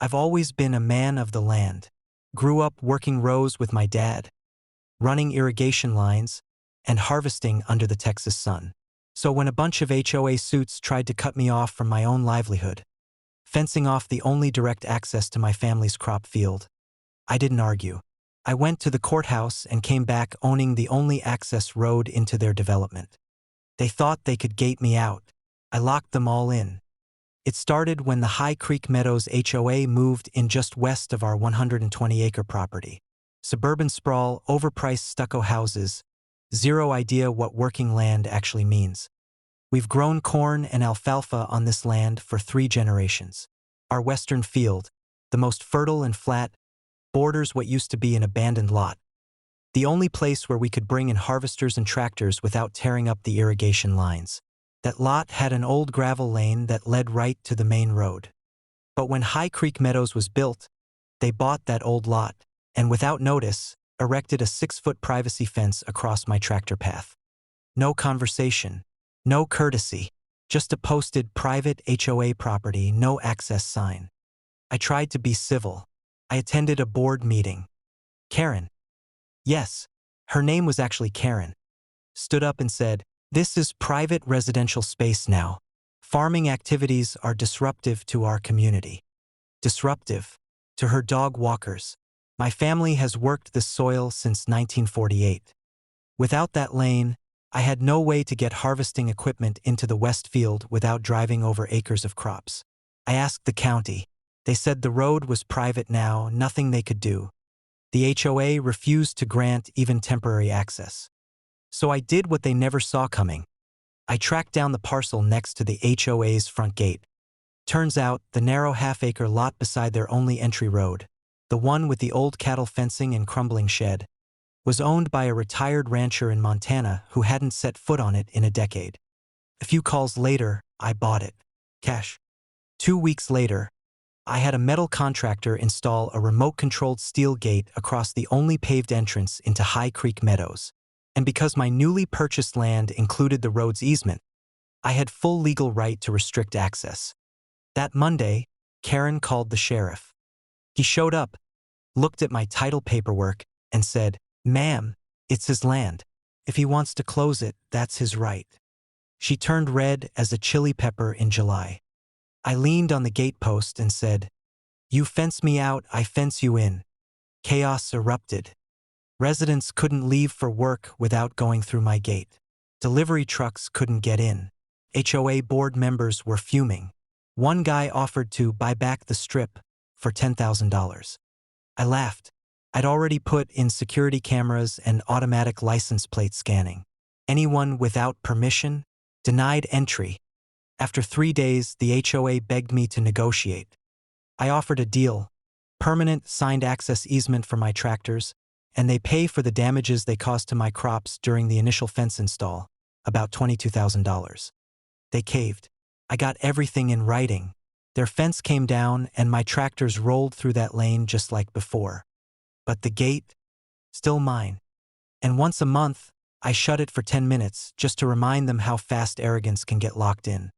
I've always been a man of the land. Grew up working rows with my dad, running irrigation lines, and harvesting under the Texas sun. So when a bunch of HOA suits tried to cut me off from my own livelihood, fencing off the only direct access to my family's crop field, I didn't argue. I went to the courthouse and came back owning the only access road into their development. They thought they could gate me out. I locked them all in. It started when the High Creek Meadows HOA moved in just west of our 120-acre property. Suburban sprawl, overpriced stucco houses, zero idea what working land actually means. We've grown corn and alfalfa on this land for 3 generations. Our western field, the most fertile and flat, borders what used to be an abandoned lot. The only place where we could bring in harvesters and tractors without tearing up the irrigation lines. That lot had an old gravel lane that led right to the main road. But when High Creek Meadows was built, they bought that old lot, and without notice, erected a 6-foot privacy fence across my tractor path. No conversation, no courtesy, just a posted private HOA property, no access sign. I tried to be civil. I attended a board meeting. Karen, yes, her name was actually Karen, stood up and said, "This is private residential space now. Farming activities are disruptive to our community." Disruptive to her dog walkers. My family has worked this soil since 1948. Without that lane, I had no way to get harvesting equipment into the west field without driving over acres of crops. I asked the county. They said the road was private now, nothing they could do. The HOA refused to grant even temporary access. So I did what they never saw coming. I tracked down the parcel next to the HOA's front gate. Turns out, the narrow half-acre lot beside their only entry road, the one with the old cattle fencing and crumbling shed, was owned by a retired rancher in Montana who hadn't set foot on it in a decade. A few calls later, I bought it. Cash. 2 weeks later, I had a metal contractor install a remote-controlled steel gate across the only paved entrance into High Creek Meadows. And because my newly purchased land included the road's easement, I had full legal right to restrict access. That Monday, Karen called the sheriff. He showed up, looked at my title paperwork, and said, "Ma'am, it's his land. If he wants to close it, that's his right." She turned red as a chili pepper in July. I leaned on the gatepost and said, "You fence me out, I fence you in." Chaos erupted. Residents couldn't leave for work without going through my gate. Delivery trucks couldn't get in. HOA board members were fuming. One guy offered to buy back the strip for $10,000. I laughed. I'd already put in security cameras and automatic license plate scanning. Anyone without permission? Denied entry. After 3 days, the HOA begged me to negotiate. I offered a deal. Permanent signed access easement for my tractors, and they pay for the damages they caused to my crops during the initial fence install, about $22,000. They caved. I got everything in writing. Their fence came down and my tractors rolled through that lane just like before. But the gate? Still mine. And once a month, I shut it for 10 minutes just to remind them how fast arrogance can get locked in.